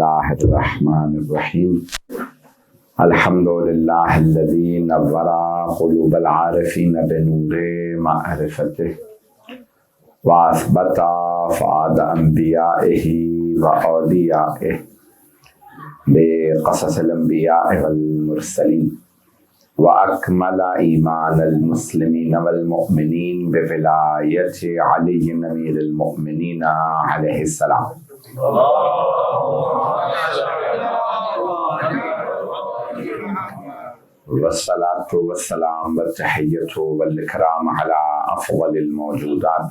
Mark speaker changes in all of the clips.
Speaker 1: الله الرحمن الرحيم الحمد لله الذي نور قلوب العارفين بنور معرفته وأثبت فؤاد أنبيائه وأوليائه بقصص الأنبياء والمرسلين وأكمل إيمان المسلمين والمؤمنين بولاية علي أمير المؤمنين عليه السلام. والصلاة والسلام والتحية والإكرام على أفضل الموجودات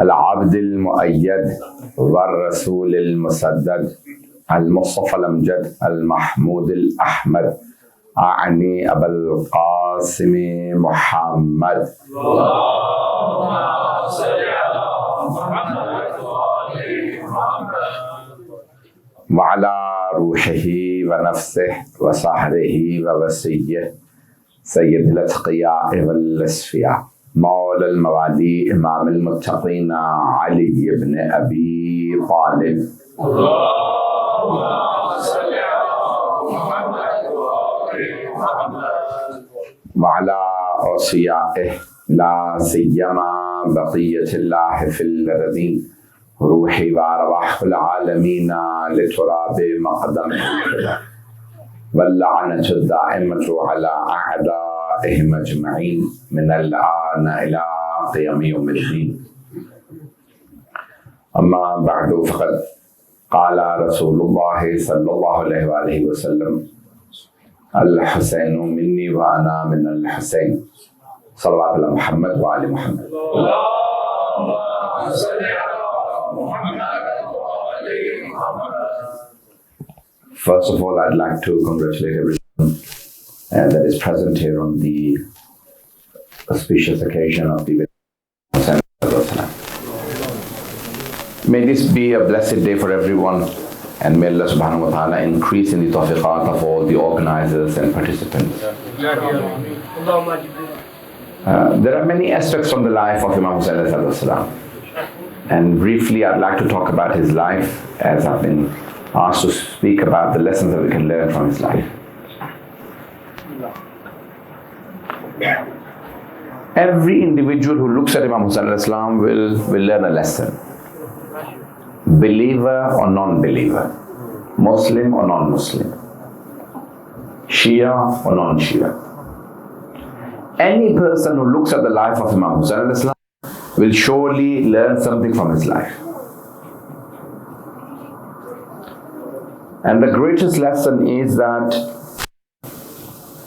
Speaker 1: العبد المؤيد والرسول المسدد المصطفى الأمجد المحمود الأحمد أعني أبا القاسم محمد وعلى روحه ونفسه وصهره ووسيه سيد الأتقياء والأصفياء مولى الموالي إمام المتقين علي بن أبي طالب وعلى أوصيائه لا سيما بقية الله في الأرضين روحي وأرواح العالمين لتراب مقدمه واللعنة الدائمة على أعدائهم أجمعين من الآن إلى قيام يوم الدين. أما بعد فقد قال رسول الله صلى الله عليه وآله وسلم الحسين مني وأنا من الحسين صلوات الله محمد وآل محمد. First of all, I'd like to congratulate everyone that is present here on the auspicious occasion of the Wiladat. May this be a blessed day for everyone, and may Allah subhanahu wa ta'ala increase in the tawfiqat of all the organizers and participants. There are many aspects from the life of Imam Hussain alayhi salam, and briefly I'd like to talk about his life as I've been asked to speak about the lessons that we can learn from his life. Every individual who looks at Imam Hussain alayhi salam will learn a lesson. Believer or non-believer, Muslim or non-Muslim, Shia or non-Shia. Any person who looks at the life of Imam Hussain alayhi salam will surely learn something from his life. And the greatest lesson is that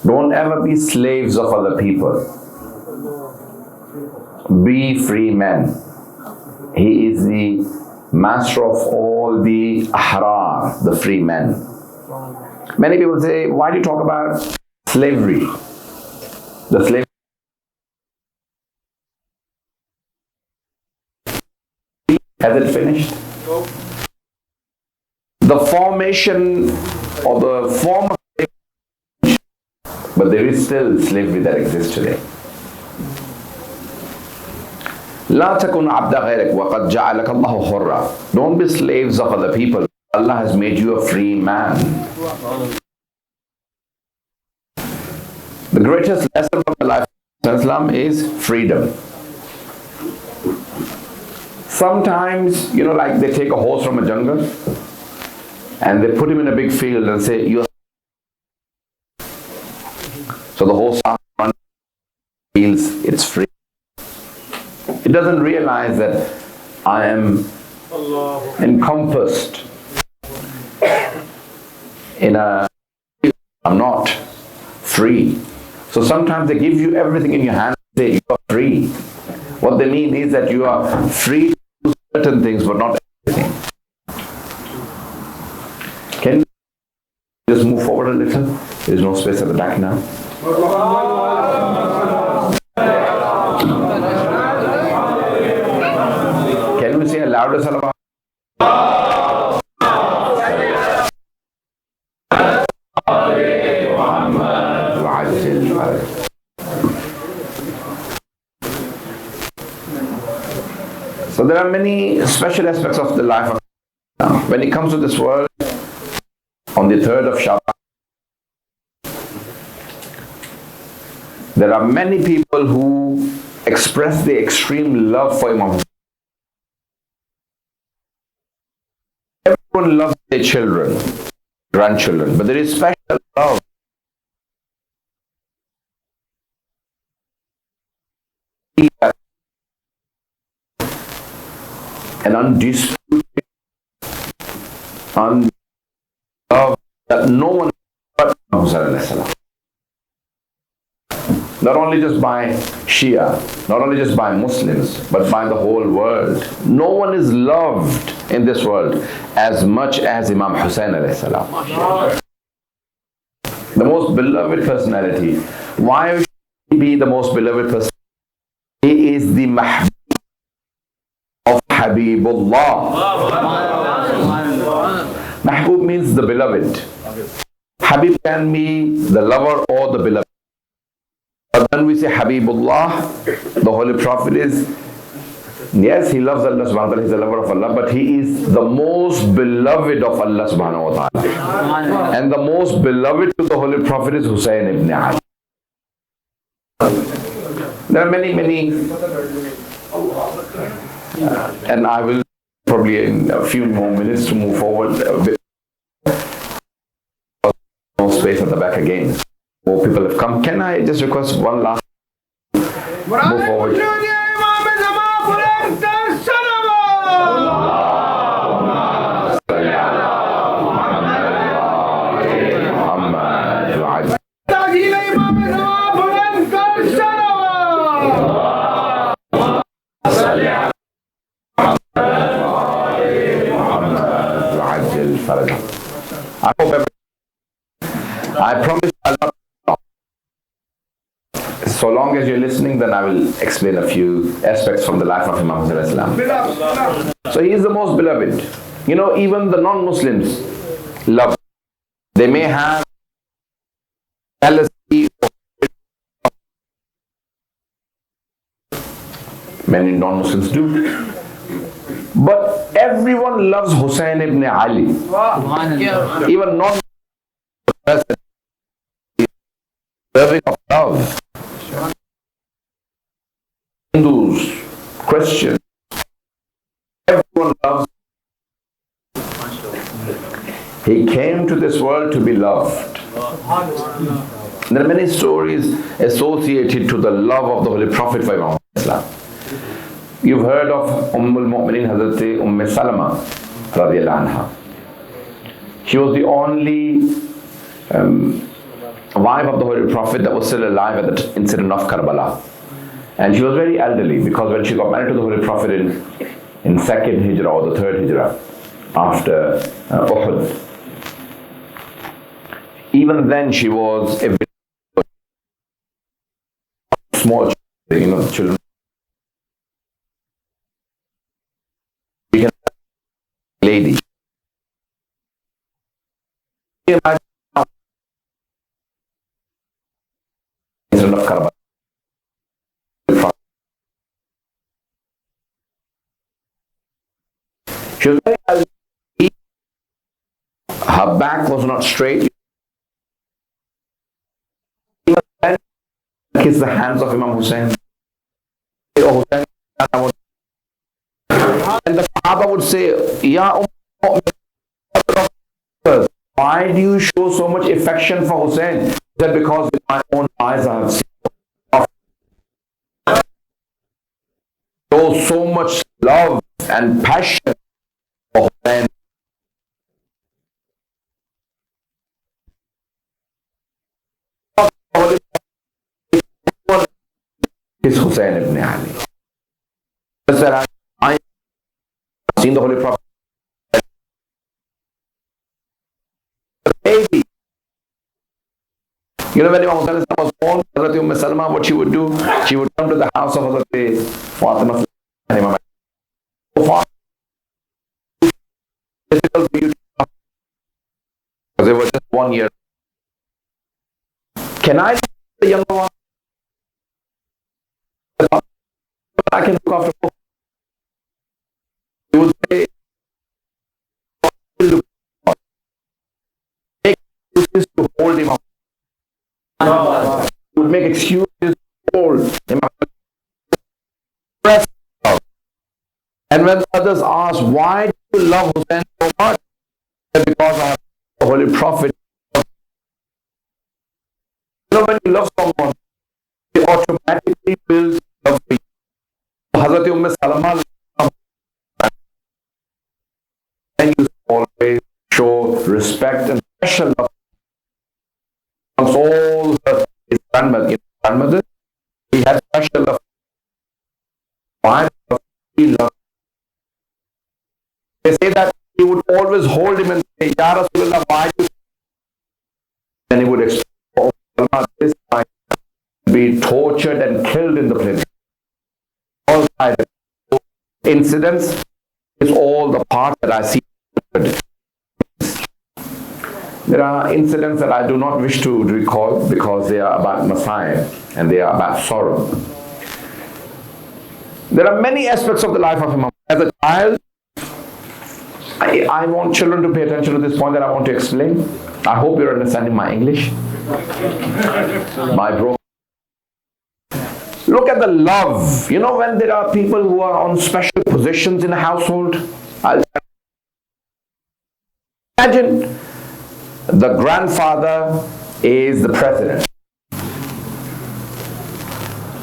Speaker 1: don't ever be slaves of other people. Be free men. He is the master of all the ahrar, the free men. Many people say, why do you talk about slavery? The slave has it finished? The formation or the form of slavery, but there is still slavery that exists today. لا تكن عبد غيرك وقد جعلك الله حرا. Don't be slaves of other people. Allah has made you a free man. The greatest lesson from the life of Islam is freedom. Sometimes, like they take a horse from a jungle and they put him in a big field and say, "You're." So the horse feels it's free. It doesn't realize that I am encompassed in I'm not free. So sometimes they give you everything in your hand and say you are free. What they mean is that you are free to do certain things but not everything. Can you just move forward a little? There is no space at the back now. Can we say a louder salawat? So there are many special aspects of the life of Islam. When he comes to this world on the 3rd of Shawwal, there are many people who express the extreme love for Imam Hussain. Everyone loves their children, grandchildren, but there is special love. An undisputed love that no one but Imam Hussain. Not only just by Shia, not only just by Muslims, but by the whole world. No one is loved in this world as much as Imam Hussain alayhi salam. The most beloved personality. Why should he be the most beloved person? He is the mahbub of Habibullah. Mahbub means the beloved. Habib can be the lover or the beloved. But when we say Habibullah, the Holy Prophet is, yes, he loves Allah subhanahu wa ta'ala, he's the lover of Allah, but he is the most beloved of Allah subhanahu wa ta'ala. And the most beloved to the Holy Prophet is Hussain ibn Ali. There are many, and I will probably in a few more minutes to move forward a bit. No space at the back again. More people have come. Can I just request one last move forward? I hope I promise I'll not. So long as you're listening, then I will explain a few aspects from the life of Imam Hussain. So he is the most beloved. You know, even the non-Muslims love him. They may have jealousy. Many non-Muslims do. But everyone loves Hussain ibn Ali. Even non-Muslims deserving of love. Hindus, Christians, everyone loves him. He came to this world to be loved. There are many stories associated to the love of the Holy Prophet for Imam Islam. You've heard of al-Mu'mineen Hazrat Salama radiallahu anha. She was the only wife of the Holy Prophet that was still alive at the incident of Karbala. And she was very elderly because when she got married to the Holy Prophet in second Hijrah or the third Hijrah after Uhud, even then she was a small children. Lady. Incident of Karbala. She was very elderly. Her back was not straight. Even then, kiss the hands of Imam Hussain. And the Sahaba would say, Ya why do you show so much affection for Hussain? He said, because with my own eyes I have seen so much love and passion for Hussain. Is Hussain ibn Ali. I have seen the Holy Prophet. Baby. You know, when Imam Hussain was born, Hazrat Salama, what she would do? She would come to the house of Hazrat Fatima. Difficult for you to talk because they were just 1 year. Can I see the younger one? I can look after both. You would say, excuse is old. And when others ask, why do you love Hussein so much? Because I have the Holy Prophet. When you love someone, he automatically builds love for you. Hazrat Salama, and you always show respect and special love amongst all his grandmother. He had special love. Why? He loved. They say that he would always hold him and say, Ya Rasulullah, why do you? And he would explain, oh, this time be tortured and killed in the prison. All incidents is all the part that I see. There are incidents that I do not wish to recall because they are about Messiah and they are about sorrow. There are many aspects of the life of Imam. As a child, I want children to pay attention to this point that I want to explain. I hope you're understanding my English. My bro. Look at the love. You know, when there are people who are on special positions in a household, imagine the grandfather is the president.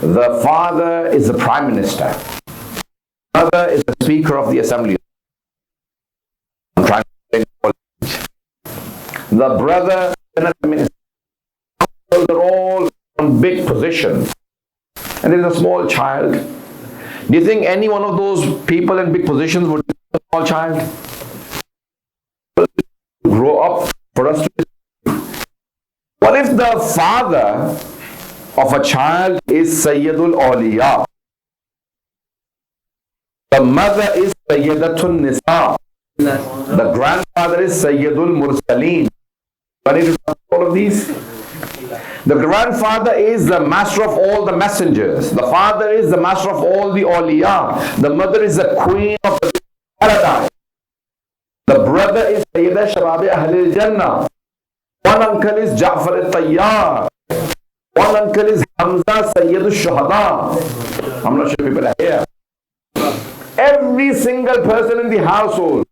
Speaker 1: The father is the prime minister. The mother is the speaker of the assembly. I'm trying to explain. The brother is the minister. They're all on big positions. And there's a small child. Do you think any one of those people in big positions would be a small child? Grow up for us to. What if the father of a child is Sayyidul Awliya? The mother is Sayyidatun Nisa. The grandfather is Sayyidul Mursaleen. What is all of these? The grandfather is the master of all the messengers. The father is the master of all the awliya. The mother is the queen of the paradise. The brother is Sayyidah Shababi Ahlil Jannah. One uncle is Ja'far al-Tayyar. One uncle is Hamza Sayyid al-Shuhada. I'm not sure people are here. Every single person in the household.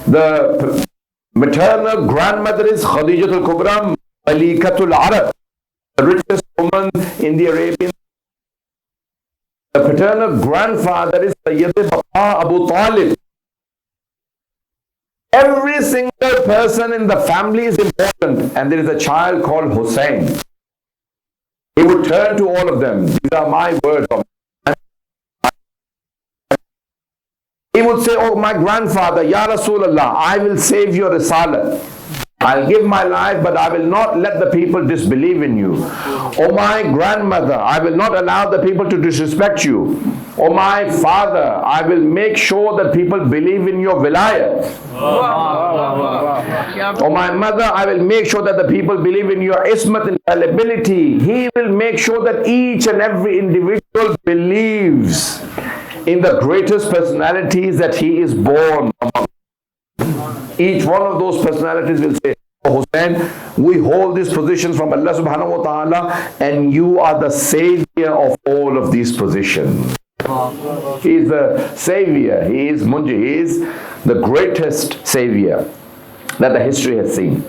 Speaker 1: The maternal grandmother is Khadijatul Kubra Malikatul Arab, the richest woman in the Arabian. The paternal grandfather is Sayyid Bapa Abu Talib. Every single person in the family is important, and there is a child called Hussein. He would turn to all of them. These are my words. He would say, oh my grandfather, Ya Rasulullah, I will save your risalah. I'll give my life, but I will not let the people disbelieve in you. Oh my grandmother, I will not allow the people to disrespect you. Oh my father, I will make sure that people believe in your wilayat. Oh my mother, I will make sure that the people believe in your ismat and fallibility. He will make sure that each and every individual believes in the greatest personalities that he is born among. Each one of those personalities will say, oh Hussein, we hold these positions from Allah subhanahu wa ta'ala, and you are the savior of all of these positions. He is the savior, he is Munji, he is the greatest savior that the history has seen.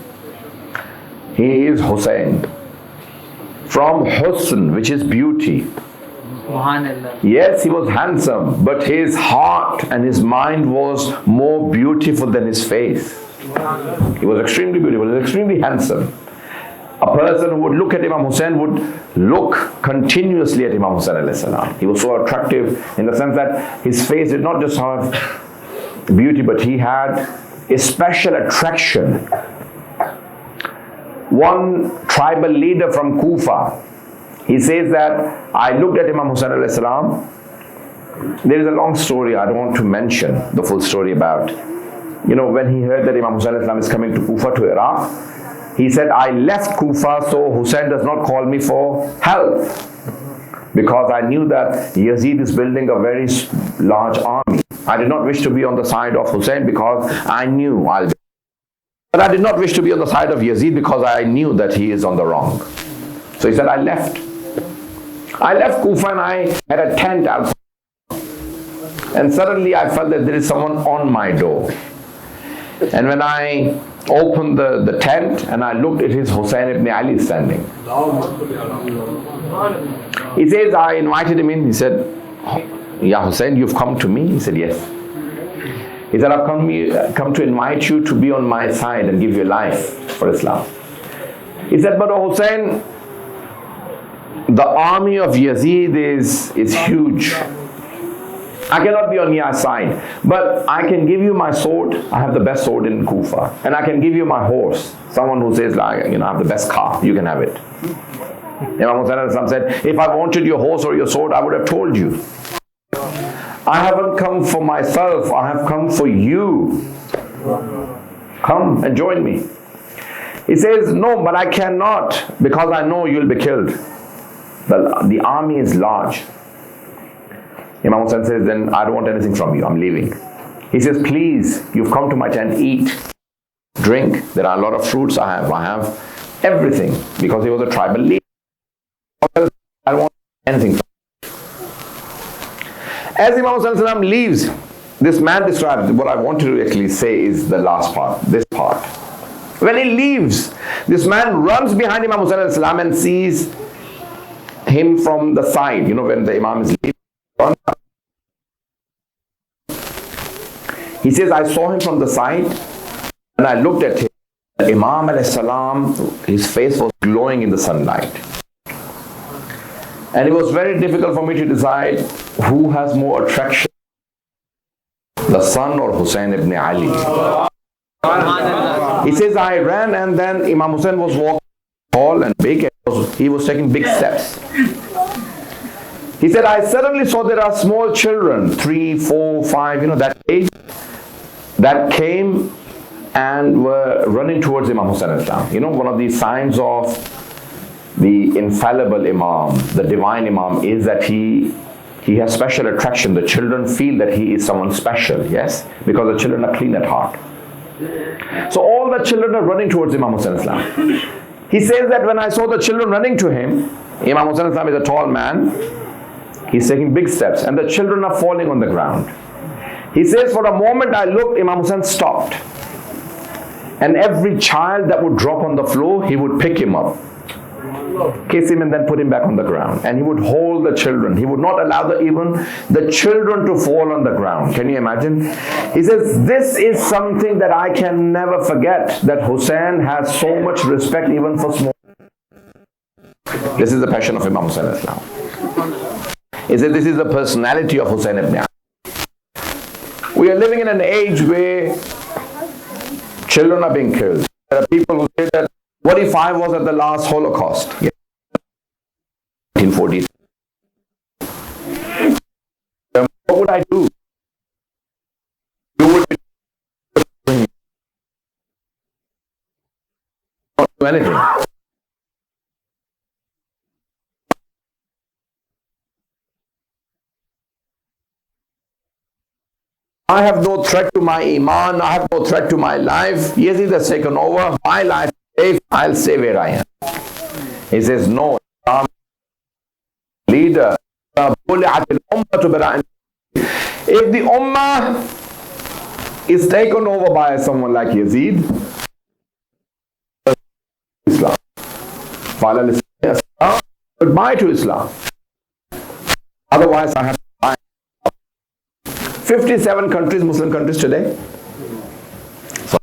Speaker 1: He is Hussein. From Husn, which is beauty. Yes, he was handsome, but his heart and his mind was more beautiful than his face. He was extremely beautiful, he was extremely handsome. A person who would look at Imam Hussein would look continuously at Imam Hussein alayhi salam. He was so attractive in the sense that his face did not just have beauty, but he had a special attraction. One tribal leader from Kufa, he says that I looked at Imam Hussein alayhi salam. There is a long story, I don't want to mention the full story about. You know, when he heard that Imam Hussein alayhi salam is coming to Kufa, to Iraq, he said, I left Kufa so Hussein does not call me for help. Because I knew that Yazid is building a very large army. I did not wish to be on the side of Hussein because I knew I'll be. But I did not wish to be on the side of Yazid because I knew that he is on the wrong. So he said, I left. I left Kufa and I had a tent outside. And suddenly I felt that there is someone on my door. And when I opened the tent and I looked, it is Hussein ibn Ali standing. He says, I invited him in. He said, "Ya Hussein, you've come to me?" He said, "Yes." He said, "I've come to invite you to be on my side and give your life for Islam." He said, "But Hussein, the army of Yazid is huge. I cannot be on your side, but I can give you my sword. I have the best sword in Kufa. And I can give you my horse." Someone who says, like, I have the best car, you can have it. Imam Hussain said, "If I wanted your horse or your sword, I would have told you. I haven't come for myself, I have come for you. Come and join me." He says, "No, but I cannot, because I know you'll be killed. The army is large." Imam Hussain says, "Then I don't want anything from you, I'm leaving." He says, "Please, you've come to my tent, eat, drink. There are a lot of fruits I have everything," because he was a tribal leader. I don't want anything from you. As Imam Hussain leaves, this man describes, what I wanted to actually say is the last part, this part. When he leaves, this man runs behind Imam Hussain and sees him from the side. When the Imam is leaving, he says, "I saw him from the side and I looked at him. Imam alayhi salam, his face was glowing in the sunlight. And it was very difficult for me to decide who has more attraction, the son or Hussein ibn Ali." He says, "I ran and then Imam Hussein was walking tall and big, and he was taking big steps. He said, I suddenly saw there are small children, 3, 4, 5, that age, that came and were running towards Imam Hussain al-Islam. One of the signs of the infallible Imam, the divine Imam, is that he has special attraction. The children feel that he is someone special, yes? Because the children are clean at heart. So all the children are running towards Imam Hussain al-Islam. He says that when I saw the children running to him, Imam Hussain al-Islam is a tall man. He's taking big steps and the children are falling on the ground. He says, for a moment I looked, Imam Hussain stopped. And every child that would drop on the floor, he would pick him up, kiss him and then put him back on the ground. And he would hold the children. He would not allow even the children to fall on the ground. Can you imagine? He says, this is something that I can never forget, that Hussein has so much respect even for small. This is the passion of Imam Hussain al-Islam. He said, this is the personality of Hussein ibn Ali. We are living in an age where children are being killed. There are people who say that, what if I was at the last Holocaust? 1940. What would I do? You would not do anything. I have no threat to my iman, I have no threat to my life. Yazid has taken over, my life is safe, I'll stay where I am. He says, no, leader, if the ummah is taken over by someone like Yazid, Islam. Goodbye to Islam. Otherwise, I have to buy 57 countries, Muslim countries today. So,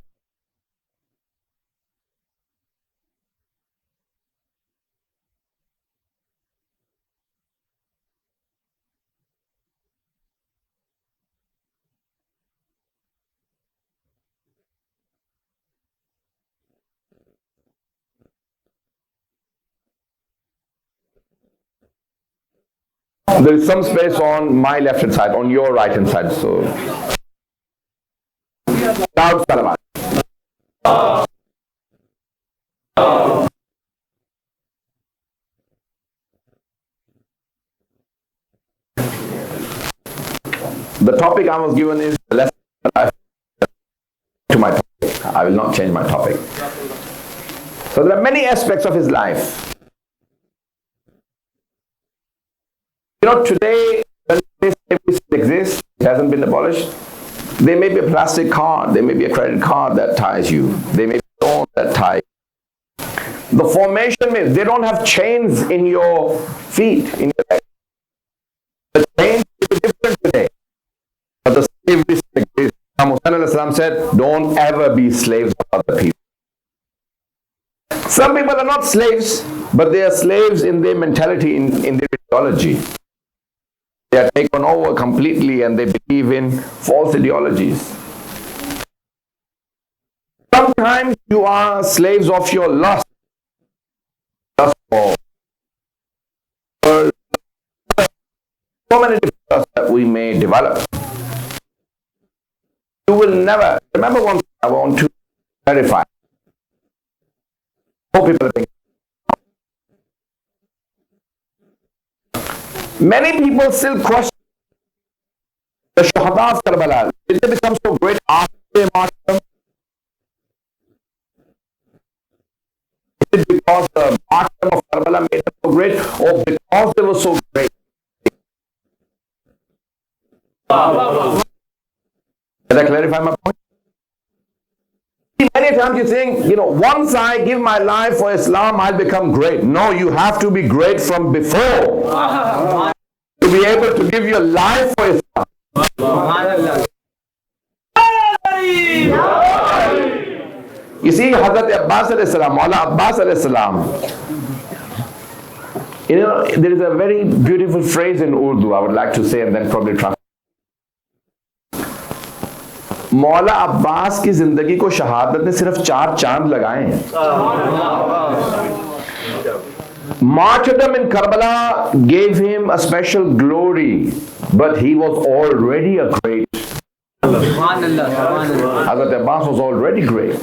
Speaker 1: there is some space on my left hand side, on your right hand side. So, loud salawat. The topic I was given is the lesson to my topic. I will not change my topic. So there are many aspects of his life. Today, when slavery exists, it hasn't been abolished. There may be a plastic card, there may be a credit card that ties you, there may be a stone that ties you. The formation means they don't have chains in your feet, in your legs. The chains is different today. But the slavery still exists. Imam Hussain said, don't ever be slaves of other people. Some people are not slaves, but they are slaves in their mentality, in their ideology. They are taken over completely and they believe in false ideologies. Sometimes you are slaves of your lust. So many different lusts that we may develop. You will never, remember one thing I want to clarify. Hope people think. Many people still question the Shuhada of Karbala. Did they become so great after their martyrdom? Is it because the martyrdom of Karbala made them so great, or because they were so great? Did I clarify my point? Many times you think, once I give my life for Islam, I'll become great. No, you have to be great from before to be able to give your life for Islam. You see, Hazrat Abbas alayhi salam, Mawla Abbas alayhi salam, there is a very beautiful phrase in Urdu I would like to say and then probably translate. मौला अब्बास की जिंदगी को शहादत ने सिर्फ 4 चांद लगाए हैं. Martyrdom in Karbala gave him a special glory, but he was already a great. Hazrat Abbas was already great.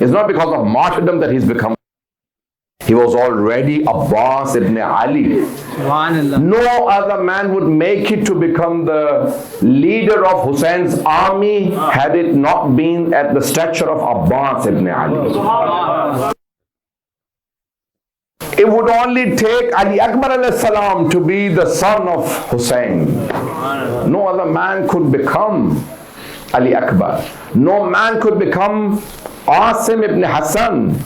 Speaker 1: It's not because of martyrdom that he's become. He was already Abbas ibn Ali. No other man would make it to become the leader of Hussein's army had it not been at the stature of Abbas ibn Ali. It would only take Ali Akbar alayhi salam to be the son of Hussein. No other man could become Ali Akbar. No man could become Asim ibn Hassan.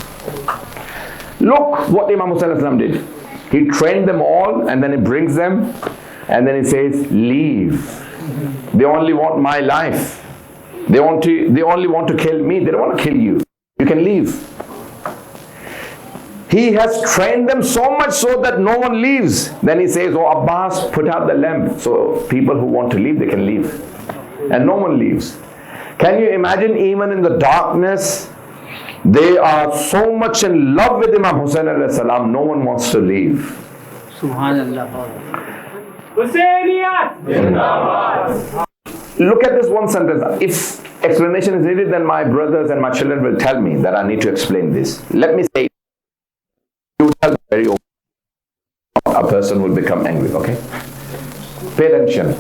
Speaker 1: Look what Imam Hussain did. He trained them all and then he brings them and then he says, leave. They only want my life. They only want to kill me. They don't want to kill you. You can leave. He has trained them so much so that no one leaves. Then he says, oh Abbas, put out the lamp. So people who want to leave, they can leave. And no one leaves. Can you imagine, even in the darkness, they are so much in love with Imam Hussain alayhi salam, no one wants to leave. Subhanallah. Look at this one sentence. If explanation is needed, then my brothers and my children will tell me that I need to explain this. Let me say, you tell me very open. A person will become angry, okay? Pay attention.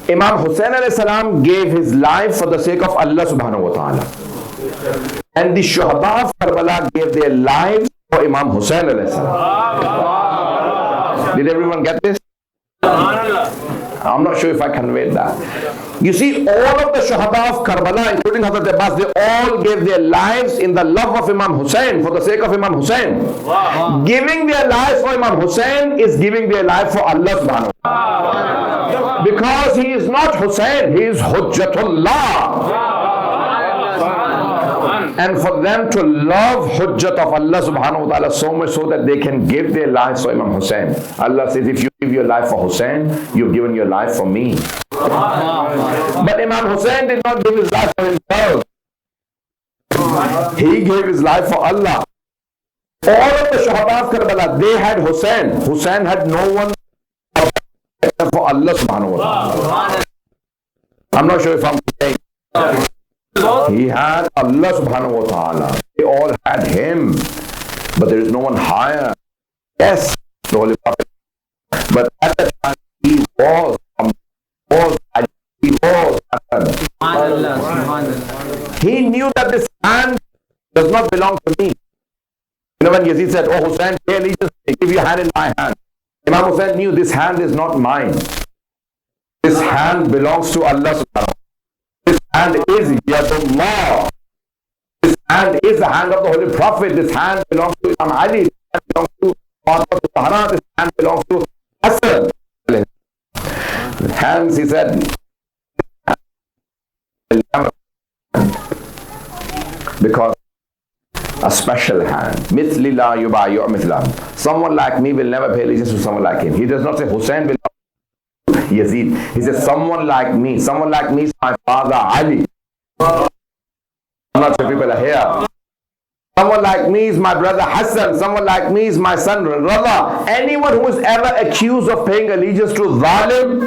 Speaker 1: Imam Hussain alayhi salam gave his life for the sake of Allah subhanahu wa ta'ala. And the Shuhada of Karbala gave their lives for Imam Hussain alayhi salam. Did everyone get this? I'm not sure if I conveyed that. You see, all of the Shuhada of Karbala, including Hazrat Abbas, they all gave their lives in the love of Imam Hussain, for the sake of Imam Hussain. Wow. Giving their lives for Imam Hussain is giving their life for Allah subhanahu wa ta'ala. Because he is not Hussain, he is Hujjatullah. And for them to love Hujjat of Allah subhanahu wa ta'ala so much so that they can give their lives for Imam Hussain. Allah says, if you give your life for Hussain, you've given your life for me. But Imam Hussain did not give his life for himself. He gave his life for Allah. All of the Shuhada of Karbala, they had Hussain. Hussain had no one except for Allah subhanahu wa ta'ala. I'm not sure if I'm saying. He had Allah subhanahu wa ta'ala. They all had him. But there is no one higher. Yes, the Holy Prophet. But at that time, he was. He knew that this hand does not belong to me. When Yazid said, oh Hussain, pay allegiance, give your hand in my hand. Imam Hussain knew this hand is not mine. This hand belongs to Allah subhanahu wa ta'ala. This hand is Yadullah. This hand is the hand of the Holy Prophet. This hand belongs to Imam Ali. This hand belongs to Fatima Zahra. This hand belongs to Hassan. The hands, he said, because a special hand. Mithli la yubayu mithlan. Someone like me will never pay allegiance to someone like him. He does not say Hussein will Yazid. He says someone like me. Someone like me is my father Ali. I'm not sure people are here. Someone like me is my brother Hassan. Someone like me is my son Raza. Anyone who is ever accused of paying allegiance to Zalim,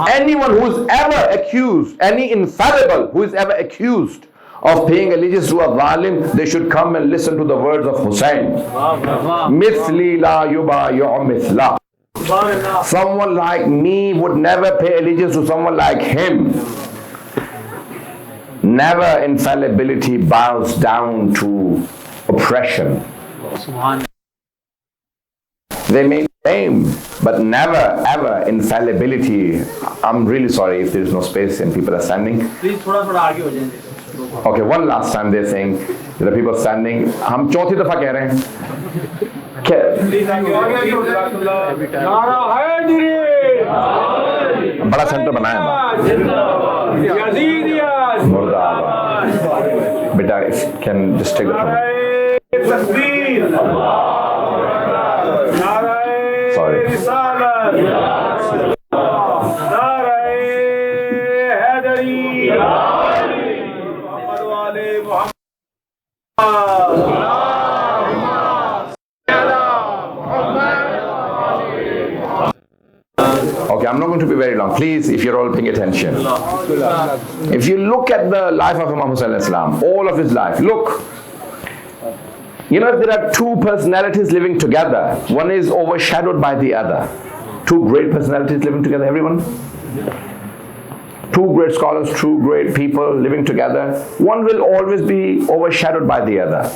Speaker 1: anyone who is ever accused, any infallible who is ever accused of paying allegiance to a Zalim, they should come and listen to the words of Hussein. Mithli la yubayu mithla. Someone like me would never pay allegiance to someone like him. Never infallibility bows down to oppression. They may claim, but never ever infallibility. I'm really sorry if there is no space and people are standing. Please, okay, one last time they're saying, there are people standing. हम चौथी दफा कह रहे हैं. बड़ा centre बनाया मुर्दाबाद. बेटा, can just take the phone. Sorry. Okay, I'm not going to be very long. Please, if you're all paying attention. If you look at the life of Imam Hussain al-Islam, all of his life, look. You know, if there are two personalities living together, one is overshadowed by the other. Two great personalities living together, everyone? Two great scholars, two great people living together. One will always be overshadowed by the other.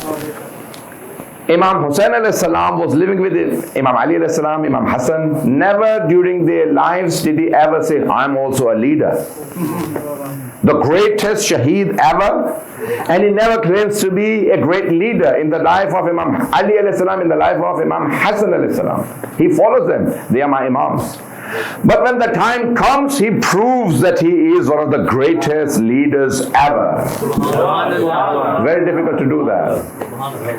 Speaker 1: Imam Hussain al-Salam was living with Imam Ali al-Salam, Imam Hassan. Never during their lives did he ever say, I'm also a leader. The greatest Shaheed ever. And he never claims to be a great leader in the life of Imam Ali al-Salam, in the life of Imam Hassan al-Salam. He follows them. They are my Imams. But when the time comes, he proves that he is one of the greatest leaders ever. Very difficult to do that.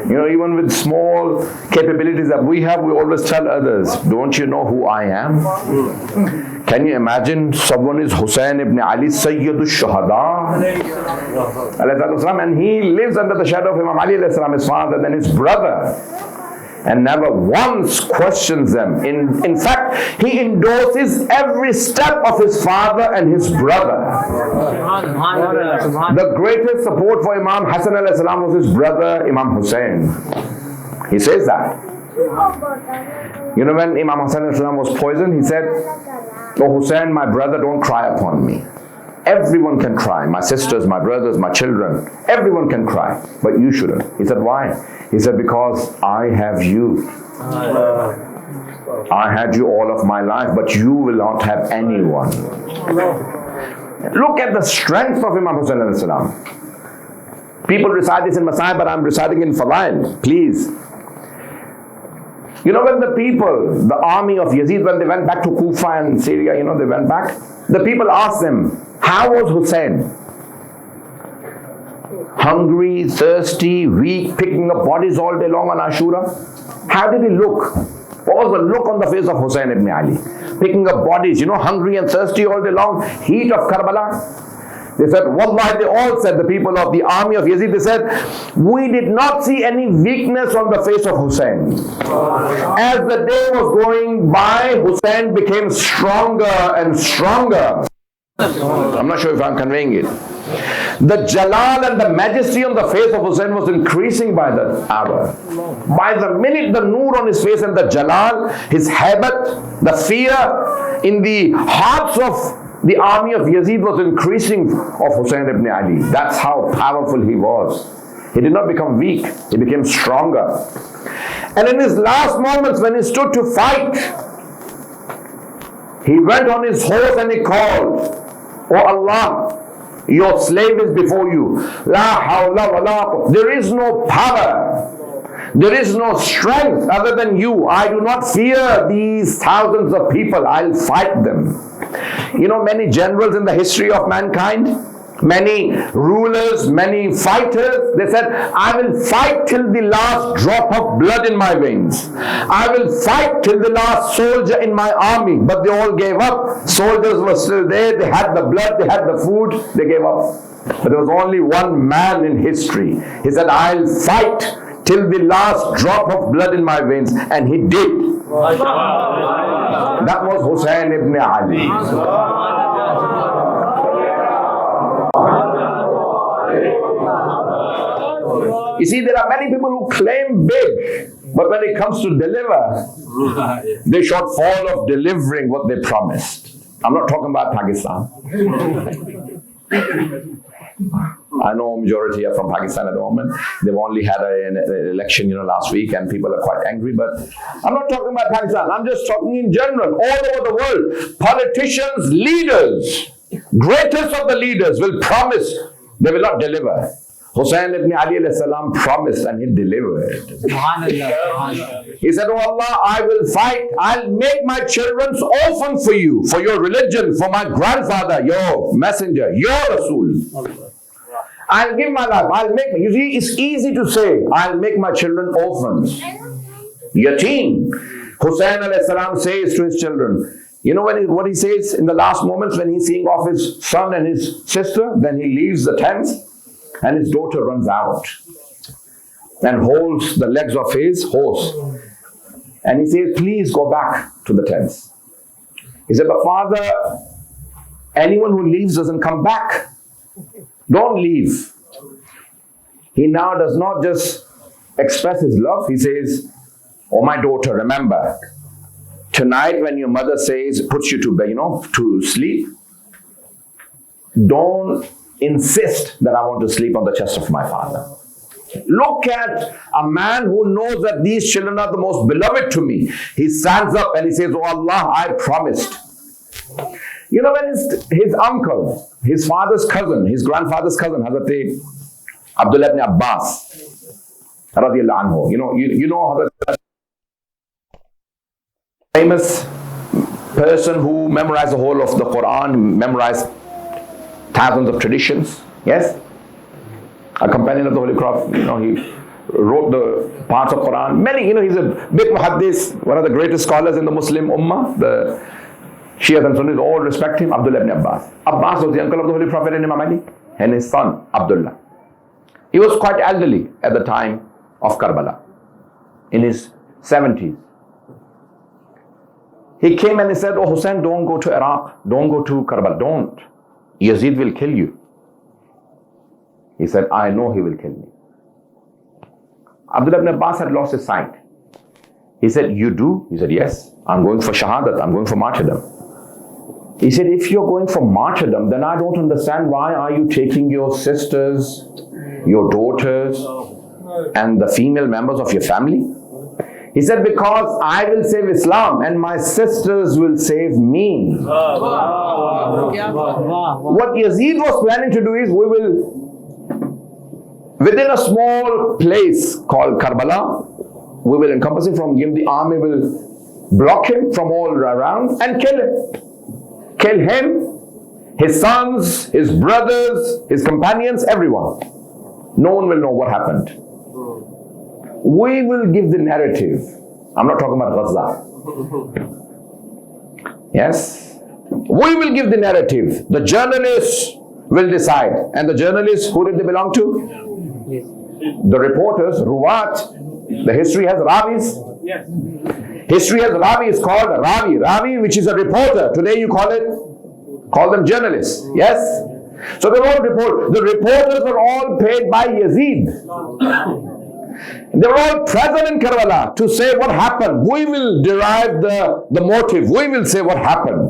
Speaker 1: You know, even with small capabilities that we have, we always tell others, don't you know who I am? Can you imagine someone is Hussein ibn Ali, Sayyidul Shuhada, and he lives under the shadow of Imam Ali, his father, and his brother, and never once questions them. In fact, he endorses every step of his father and his brother. The greatest support for Imam Hassan was his brother Imam Hussein. He says that. You know, when Imam Hassan was poisoned, he said, "Oh Hussein, my brother, don't cry upon me. Everyone can cry. My sisters, my brothers, my children. Everyone can cry. But you shouldn't." He said, "Why?" He said, "Because I have you. I had you all of my life, but you will not have anyone." Look at the strength of Imam Hussain al-Salam. People recite this in Masai, but I'm reciting in Fadail. Please. You know, when the people, the army of Yazid, when they went back to Kufa and Syria, you know, they went back. The people asked them, how was Hussein? Hungry, thirsty, weak, picking up bodies all day long on Ashura? How did he look? What was the look on the face of Hussein ibn Ali? Picking up bodies, you know, hungry and thirsty all day long, heat of Karbala. They said, Wallahi, they all said, the people of the army of Yazid, they said, we did not see any weakness on the face of Hussein. As the day was going by, Hussein became stronger and stronger. I'm not sure if I'm conveying it. The jalal and the majesty on the face of Hussein was increasing by the hour. By the minute, the noor on his face and the jalal, his habat, the fear in the hearts of the army of Yazid was increasing of Hussein ibn Ali. That's how powerful he was. He did not become weak, he became stronger. And in his last moments, when he stood to fight, he went on his horse and he called, "Oh Allah, your slave is before you. La hawla wa la quwwata." There is no power, there is no strength other than you. I do not fear these thousands of people. I'll fight them. You know, many generals in the history of mankind, many rulers, many fighters, they said, "I will fight till the last drop of blood in my veins. I will fight till the last soldier in my army." But they all gave up. Soldiers were still there. They had the blood, they had the food. They gave up. But there was only one man in history. He said, "I'll fight till the last drop of blood in my veins." And he did. That was Hussein ibn Ali. You see, there are many people who claim big, but when it comes to deliver, they short fall of delivering what they promised. I'm not talking about Pakistan. I know majority are from Pakistan at the moment. They've only had an election, last week, and people are quite angry. But I'm not talking about Pakistan. I'm just talking in general, all over the world. Politicians, leaders, greatest of the leaders will promise, they will not deliver. Hussein ibn Ali alayhi salam promised and he delivered. He said, "Oh Allah, I will fight. I'll make my children orphan for you, for your religion, for my grandfather, your messenger, your Rasul. I'll give my life. You see, it's easy to say, I'll make my children orphans. Yateen." Hussein alayhi salam says to his children, you know what he says in the last moments when he's seeing off his son and his sister? Then he leaves the tent and his daughter runs out and holds the legs of his horse. And he says, "Please go back to the tents." He said, "But Father, anyone who leaves doesn't come back. Don't leave." He now does not just express his love. He says, "Oh my daughter, remember, tonight when your mother puts you to bed, to sleep, don't insist that I want to sleep on the chest of my father." Look at a man who knows that these children are the most beloved to me. He stands up and he says, "Oh Allah, I promised." When his uncle, his father's cousin, his grandfather's cousin, Hazrat Abdullah ibn Abbas, radiyallahu anhu, Hazrat, famous person who memorized the whole of the Quran, memorized thousands of traditions, yes? A companion of the Holy Prophet, he wrote the parts of Quran. Many, he's a big muhaddis, one of the greatest scholars in the Muslim Ummah. The Shias and Sunnis all respect him, Abdullah ibn Abbas. Abbas was the uncle of the Holy Prophet and Imam Ali, and his son, Abdullah. He was quite elderly at the time of Karbala, in his 70s. He came and he said, "Oh Hussein, don't go to Iraq, don't go to Karbala, don't. Yazid will kill you." He said, "I know he will kill me." Abdullah ibn Abbas had lost his sight. He said, "You do?" He said, "Yes, I'm going for shahadat, I'm going for martyrdom." He said, "If you're going for martyrdom, then I don't understand why are you taking your sisters, your daughters, and the female members of your family?" He said, "Because I will save Islam and my sisters will save me." What Yazid was planning to do is, within a small place called Karbala, we will encompass him from him. The army will block him from all around and kill him. Kill him, his sons, his brothers, his companions, everyone. No one will know what happened. We will give the narrative. I'm not talking about Gaza. Yes? We will give the narrative. The journalists will decide. And the journalists, who did they belong to? The reporters, Ruwat. The history has Ravis.
Speaker 2: Yes.
Speaker 1: History has Ravi, is called Ravi. Ravi, which is a reporter. Today you call them journalists. Yes? So they won't report. The reporters were all paid by Yazid. They were all present in Karbala to say what happened. We will derive the motive. We will say what happened.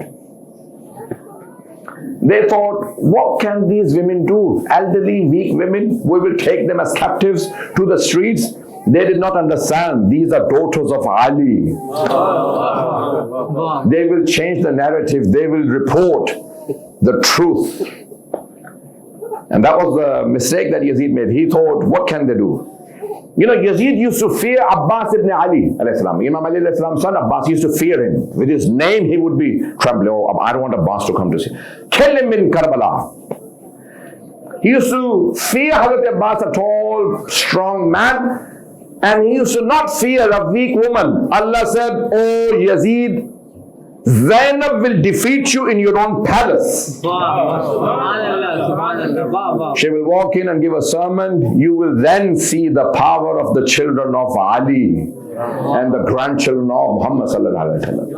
Speaker 1: They thought, what can these women do? Elderly, weak women, we will take them as captives to the streets They did not understand these are daughters of Ali. They will change the narrative. They will report the truth. And that was the mistake that Yazid made. He thought, what can they do? You know, Yazid used to fear Abbas ibn Ali alayhi salam. Imam Ali alayhi salam's son Abbas used to fear him. With his name, he would be trembling. Oh, I don't want Abbas to come to see. Kill him in Karbala. He used to fear Hazrat Abbas, a tall, strong man. And he used to not fear a weak woman. Allah said, oh Yazid, Zainab will defeat you in your own palace. She will walk in and give a sermon. You will then see the power of the children of Ali and the grandchildren of Muhammad sallallahu alaihi wasallam.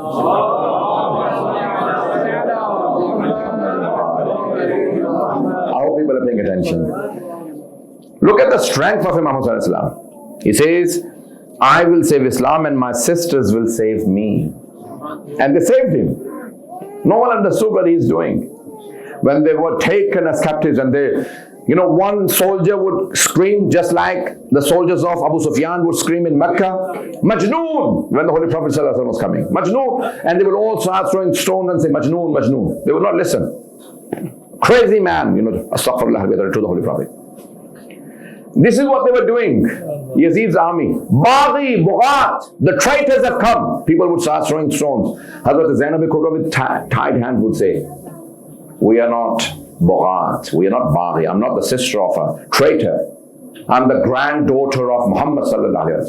Speaker 1: I hope people are paying attention. Look at the strength of Imam sallallahu alaihi wasallam. He says, I will save Islam and my sisters will save me. And they saved him. No one understood what he's doing. When they were taken as captives and they, you know, one soldier would scream just like the soldiers of Abu Sufyan would scream in Mecca, Majnoon, when the Holy Prophet ﷺ was coming. Majnoon. And they would all start throwing stones and say, Majnoon, Majnoon. They would not listen. Crazy man, you know, astaghfirullah to the Holy Prophet. This is what they were doing. Yazid's army. Baghi, Bughat, the traitors have come. People would start throwing stones. Hazrat Zainab Kubra with tied hand would say, we are not Bughat, we are not Baghi. I'm not the sister of a traitor. I'm the granddaughter of Muhammad sallallahu alaihi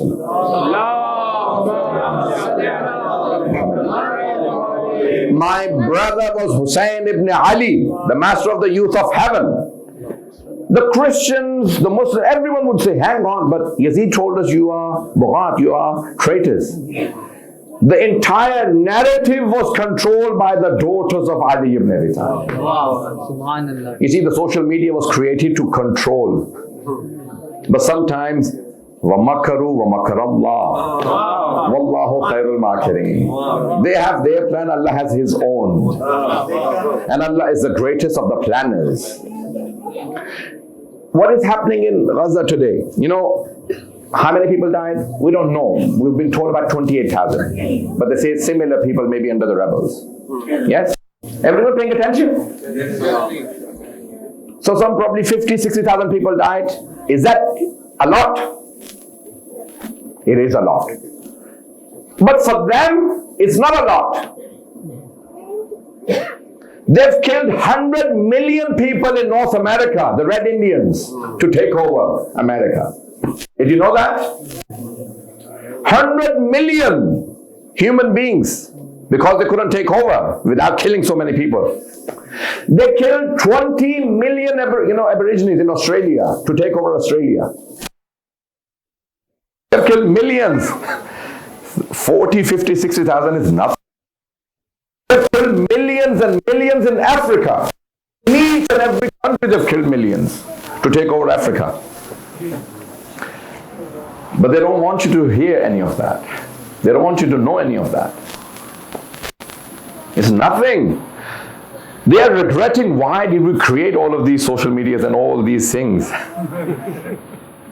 Speaker 1: wasallam. My brother was Hussein ibn Ali, the master of the youth of heaven. The Christians, the Muslims, everyone would say, hang on, but Yazid told us you are Bughat, you are traitors. The entire narrative was controlled by the daughters of Ali ibn Abi Talib. Wow. You see, the social media was created to control. But sometimes, وَمَكَرُوا وَمَكَرَ اللَّهُ وَاللَّهُ خَيْرُ الْمَاكِرِينَ. They have their plan, Allah has His own. And Allah is the greatest of the planners. What is happening in Raza today? You know, how many people died? We don't know. We've been told about 28,000. But they say similar people may be under the rebels. Yes? Everyone paying attention? So some probably 50, 60,000 people died. Is that a lot? It is a lot. But for them, it's not a lot. They've killed 100 million people in North America, the Red Indians, to take over America. Did you know that? 100 million human beings, because they couldn't take over without killing so many people. They killed 20 million Aborigines in Australia to take over Australia. They've killed millions. 40, 50, 60,000 is nothing. They've killed millions and millions in Africa. In each and every country they've killed millions to take over Africa. But they don't want you to hear any of that. They don't want you to know any of that. It's nothing. They are regretting, why did we create all of these social medias and all these things?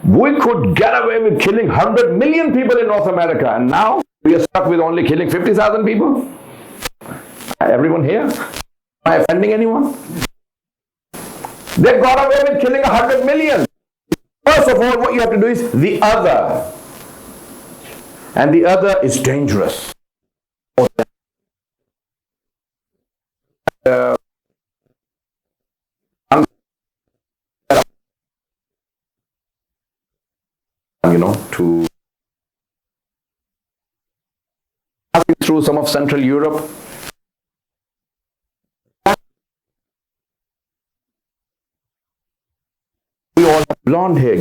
Speaker 1: We could get away with killing 100 million people in North America, and now we are stuck with only killing 50,000 people? Everyone here? Am I offending anyone? They got away with killing 100 million. First of all, what you have to do is the other. And the other is dangerous. To passing through some of Central Europe. We all have blonde hair,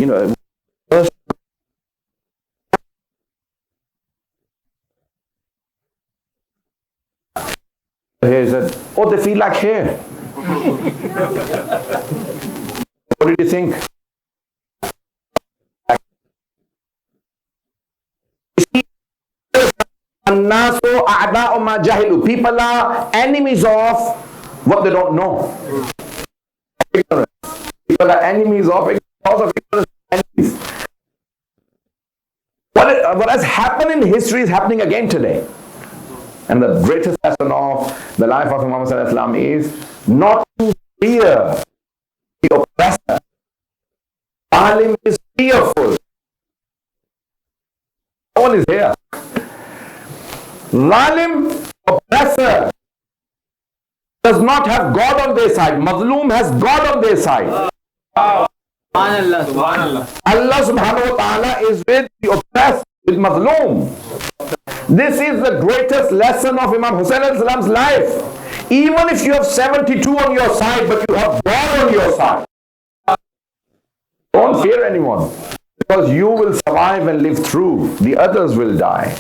Speaker 1: Hair said, oh, they feel like hair. What did you think? People are enemies of what they don't know. People are enemies of ignorance. what has happened in history is happening again today. And the greatest lesson of the life of Imam Sallallahu is not to fear the oppressor. Alim is fearful. No one is here. Zalim, oppressor, does not have God on their side. Mazloom has God on their side. Allah subhanahu wa ta'ala is with the oppressed, with Mazloom. This is the greatest lesson of Imam Husain's life. Even if you have 72 on your side, but you have God on your side, don't fear anyone, because you will survive and live through. The others will die.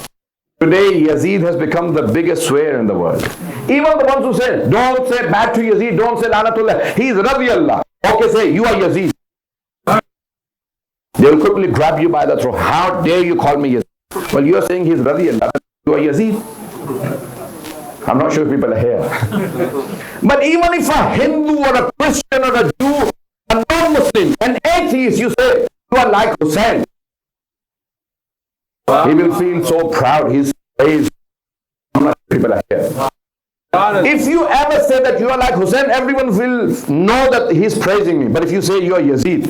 Speaker 1: Today, Yazid has become the biggest swear in the world. Even the ones who say, don't say bad to Yazid, don't say Lanatullah, he is Radiyallah. Okay, say, you are Yazid. They will quickly grab you by the throat. How dare you call me Yazid? Well, you are saying he is Radiyallah. You are Yazid. I'm not sure if people are here. But even if a Hindu or a Christian or a Jew, a non-Muslim, an atheist, you say, you are like Hussain. He will feel so proud. He's praised. I'm not sure people are here. If you ever say that you are like Hussain, everyone will know that he's praising me. But if you say you are Yazid,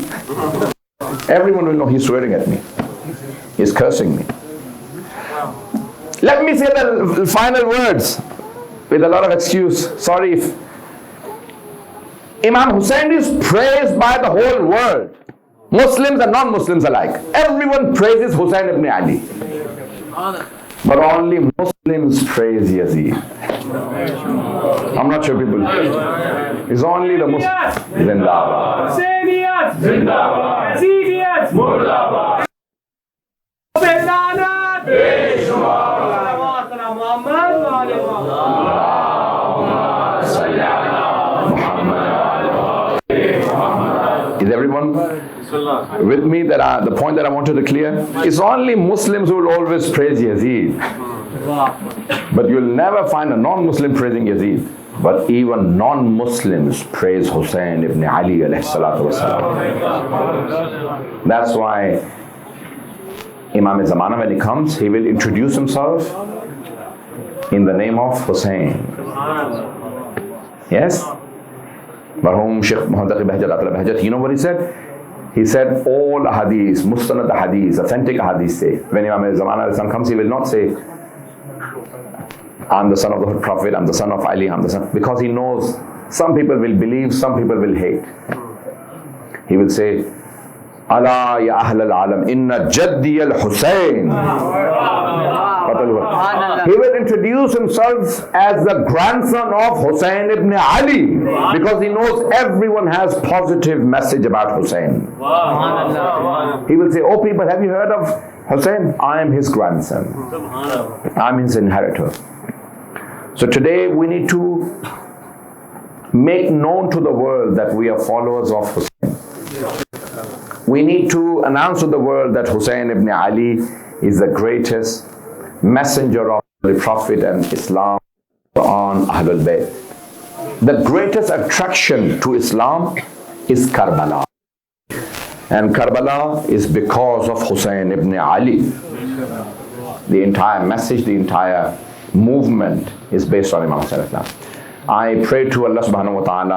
Speaker 1: everyone will know he's swearing at me. He's cursing me. Let me say the final words with a lot of excuse. Sorry if Imam Hussain is praised by the whole world. Muslims and non-Muslims alike. Everyone praises Hussain ibn Ali. But only Muslims praise Yazid. I'm not sure people. It's only the Muslims. Zindabad.
Speaker 2: Syed!
Speaker 1: Zindabad.
Speaker 2: Syed!
Speaker 1: Murdabad. Is everyone with me that the point that I wanted to clear? It's only Muslims who will always praise Yazid. But you'll never find a non-Muslim praising Yazid. But even non-Muslims praise Hussain ibn Ali alayhi salatu wasalam. That's why Imam Zamana, when he comes, he will introduce himself in the name of Hussain. Yes? Marhum Sheikh Muhammad Bahjat, you know what he said? He said all hadith, mustanad hadith, authentic hadith say. When Imam Zamana comes, he will not say, I'm the son of the Holy Prophet, I'm the son of Ali, I'm the son, because he knows some people will believe, some people will hate. He will say, Ala ya ahl al-alam, inna jaddi al-Husayn. He will introduce himself as the grandson of Hussain ibn Ali, because he knows everyone has positive message about Hussain. He will say, oh people, have you heard of Hussain? I am his grandson. I am his inheritor. So today we need to make known to the world that we are followers of Hussain. We need to announce to the world that Hussain ibn Ali is the greatest messenger of the Prophet and Islam, Quran, Ahlul Bayt. The greatest attraction to Islam is Karbala. And Karbala is because of Hussain ibn Ali. The entire message, the entire movement is based on Imam Sallallahu Alaihi Wasallam. I pray to Allah subhanahu wa ta'ala